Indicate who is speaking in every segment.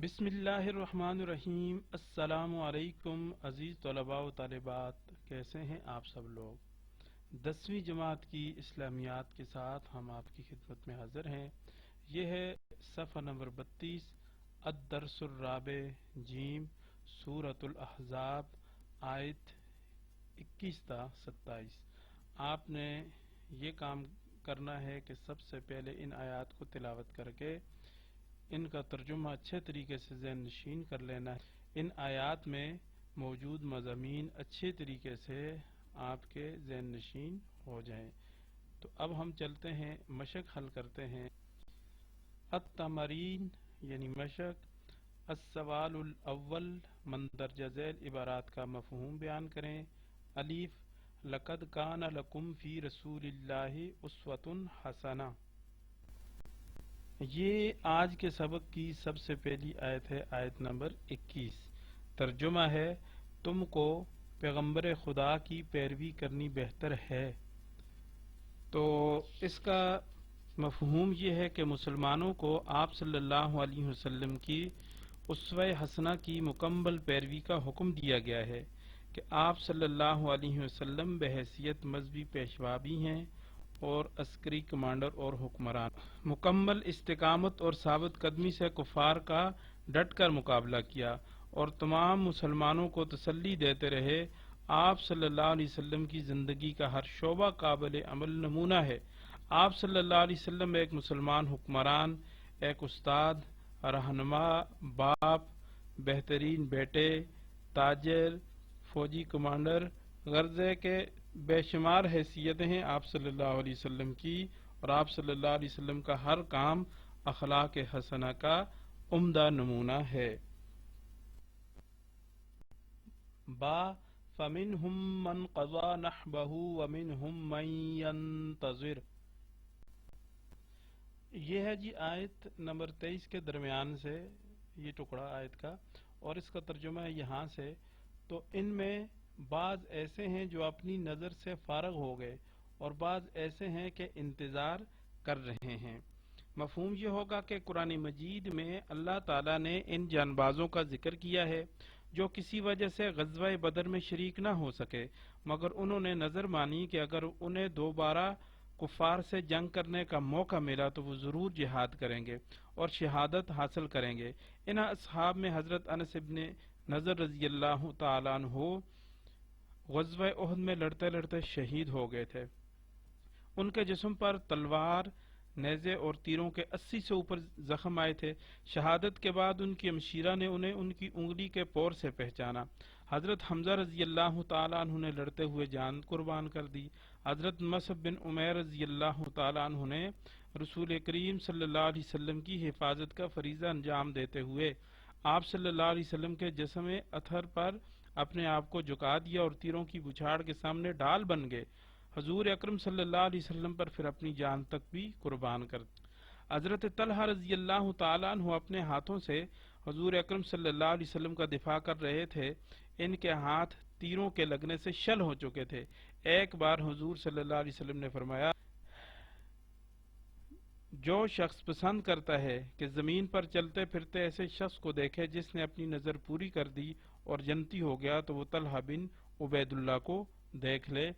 Speaker 1: بسم اللہ الرحمن الرحیم۔ السلام علیکم عزیز طلباء و طالبات، کیسے ہیں آپ سب لوگ؟ 10ویں جماعت کی اسلامیات کے ساتھ ہم آپ کی خدمت میں حاضر ہیں۔ یہ ہے صفحہ نمبر 32، الدرس الرابع جیم، سورۃ الاحزاب، آیت 21 تا 27۔ آپ نے یہ کام کرنا ہے کہ سب سے پہلے ان آیات کو تلاوت کر کے ان کا ترجمہ اچھے طریقے سے ذہن نشین کر لینا ہے۔ ان آیات میں موجود مضامین اچھے طریقے سے آپ کے ذہن نشین ہو جائیں۔ تو اب ہم چلتے ہیں، مشق حل کرتے ہیں۔ التمارین یعنی مشق۔ السوال الاول، مندرجہ ذیل عبارات کا مفہوم بیان کریں۔ الف، لقد کان لکم فی رسول اللہ اسوۃ حسنہ۔ یہ آج کے سبق کی سب سے پہلی آیت ہے، آیت نمبر 21۔ ترجمہ ہے، تم کو پیغمبر خدا کی پیروی کرنی بہتر ہے۔ تو اس کا مفہوم یہ ہے کہ مسلمانوں کو آپ صلی اللہ علیہ وسلم کی اسوہ حسنہ کی مکمل پیروی کا حکم دیا گیا ہے کہ آپ صلی اللہ علیہ وسلم بحیثیت مذہبی پیشوا بھی ہیں اور عسکری کمانڈر اور حکمران۔ مکمل استقامت اور ثابت قدمی سے کفار کا ڈٹ کر مقابلہ کیا اور تمام مسلمانوں کو تسلی دیتے رہے۔ آپ صلی اللہ علیہ وسلم کی زندگی کا ہر شعبہ قابل عمل نمونہ ہے۔ آپ صلی اللہ علیہ وسلم ایک مسلمان حکمران، ایک استاد، رہنما، باپ، بہترین بیٹے، تاجر، فوجی کمانڈر، غرض ہے کہ بے شمار حیثیتیں ہیں آپ صلی اللہ علیہ وسلم کی، اور آپ صلی اللہ علیہ وسلم کا ہر کام اخلاق حسنہ کا عمدہ نمونہ ہے۔ با، فمنہم من قضی نحبہ ومنہم من ینتظر۔ یہ ہے جی آیت نمبر 23 کے درمیان سے یہ ٹکڑا آیت کا، اور اس کا ترجمہ ہے یہاں سے۔ تو ان میں بعض ایسے ہیں جو اپنی نظر سے فارغ ہو گئے اور بعض ایسے ہیں کہ انتظار کر رہے ہیں۔ مفہوم یہ ہوگا کہ قرآن مجید میں اللہ تعالیٰ نے ان جانبازوں کا ذکر کیا ہے جو کسی وجہ سے غزوہ بدر میں شریک نہ ہو سکے، مگر انہوں نے نظر مانی کہ اگر انہیں دوبارہ کفار سے جنگ کرنے کا موقع ملا تو وہ ضرور جہاد کریں گے اور شہادت حاصل کریں گے۔ ان اصحاب میں حضرت انس بن نضر رضی اللہ تعالیٰ عنہ غزوہ احد میں لڑتے لڑتے شہید ہو گئے تھے۔ ان کے جسم پر تلوار، نیزے اور تیروں کے 80 سے اوپر زخم آئے تھے۔ شہادت کے بعد ان کی ہمشیرہ نے انہیں ان کی انگلی کے پور سے پہچانا۔ حضرت حمزہ رضی اللہ تعالیٰ عنہ نے لڑتے ہوئے جان قربان کر دی۔ حضرت مصعب بن عمیر رضی اللہ تعالیٰ عنہ نے رسول کریم صلی اللہ علیہ وسلم کی حفاظت کا فریضہ انجام دیتے ہوئے آپ صلی اللہ علیہ وسلم کے جسم اطہر پر اپنے آپ کو جھکا دیا اور تیروں کی بچھاڑ کے سامنے ڈھال بن گئے۔ حضور اکرم صلی اللہ علیہ وسلم پر پھر اپنی جان تک بھی قربان کر دی۔ حضرت طلحہ رضی اللہ تعالیٰ عنہ اپنے ہاتھوں سے حضور اکرم صلی اللہ علیہ وسلم کا دفاع کر رہے تھے۔ ان کے ہاتھ تیروں کے لگنے سے شل ہو چکے تھے۔ ایک بار حضور صلی اللہ علیہ وسلم نے فرمایا، جو شخص پسند کرتا ہے کہ زمین پر چلتے پھرتے ایسے شخص کو دیکھے جس نے اپنی نظر پوری کر دی اور جنتی ہو گیا تو وہ طلحہ بن عبید اللہ کو دیکھ لے۔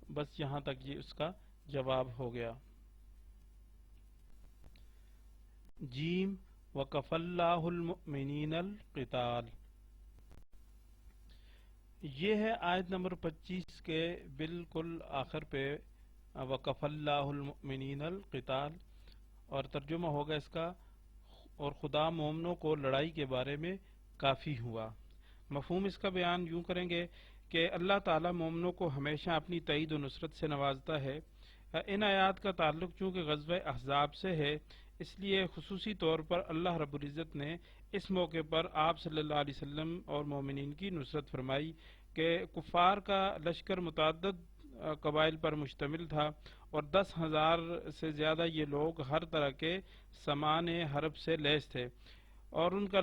Speaker 1: بس یہاں تک یہ اس کا جواب ہو گیا۔ جیم، وَكَفَى اللَّهُ الْمُؤْمِنِينَ الْقِتَالَ۔ یہ ہے آیت نمبر 25 کے بالکل آخر پہ، وَكَفَى اللَّهُ الْمُؤْمِنِينَ الْقِتَالَ، اور ترجمہ ہوگا اس کا، اور خدا مومنوں کو لڑائی کے بارے میں کافی ہوا۔ مفہوم اس کا بیان یوں کریں گے کہ اللہ تعالیٰ مومنوں کو ہمیشہ اپنی تائید و نصرت سے نوازتا ہے۔ ان آیات کا تعلق چونکہ غزوہ احزاب سے ہے، اس لیے خصوصی طور پر اللہ رب العزت نے اس موقع پر آپ صلی اللہ علیہ وسلم اور مومنین کی نصرت فرمائی کہ کفار کا لشکر متعدد قبائل پر مشتمل تھا اور 10,000 سے زیادہ یہ لوگ ہر طرح کے سامان حرب سے لیس تھے، اور ان کا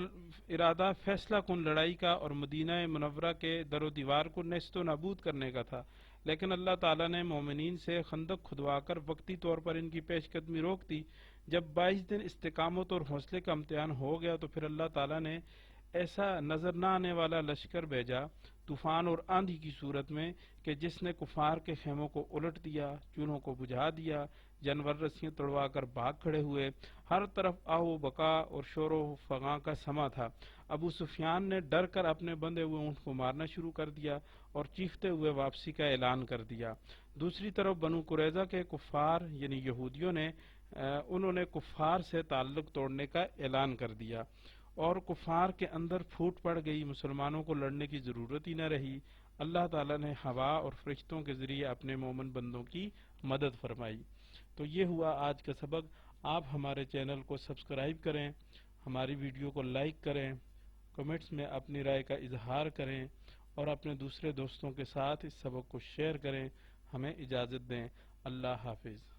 Speaker 1: ارادہ فیصلہ کن لڑائی کا اور مدینہ منورہ کے در و دیوار کو نیست و نابود کرنے کا تھا، لیکن اللہ تعالیٰ نے مومنین سے خندق کھدوا کر وقتی طور پر ان کی پیش قدمی روک دی، جب 22 دن استقامت اور حوصلے کا امتحان ہو گیا تو پھر اللہ تعالیٰ نے ایسا نظر نہ آنے والا لشکر بھیجا طوفان اور آندھی کی صورت میں کہ جس نے کفار کے خیموں کو الٹ دیا، چولہوں کو بجھا دیا، جانور رسیاں توڑوا کر بھاگ کھڑے ہوئے، ہر طرف آہ و بکا اور شور و فغاں کا سما تھا۔ ابو سفیان نے ڈر کر اپنے بندھے ہوئے اونٹ کو مارنا شروع کر دیا اور چیختے ہوئے واپسی کا اعلان کر دیا۔ دوسری طرف بنو قریظہ کے کفار یعنی یہودیوں نے انہوں نے کفار سے تعلق توڑنے کا اعلان کر دیا اور کفار کے اندر پھوٹ پڑ گئی، مسلمانوں کو لڑنے کی ضرورت ہی نہ رہی۔ اللہ تعالیٰ نے ہوا اور فرشتوں کے ذریعے اپنے مومن بندوں کی مدد فرمائی۔ تو یہ ہوا آج کا سبق۔ آپ ہمارے چینل کو سبسکرائب کریں، ہماری ویڈیو کو لائک کریں، کمنٹس میں اپنی رائے کا اظہار کریں اور اپنے دوسرے دوستوں کے ساتھ اس سبق کو شیئر کریں۔ ہمیں اجازت دیں۔ اللہ حافظ۔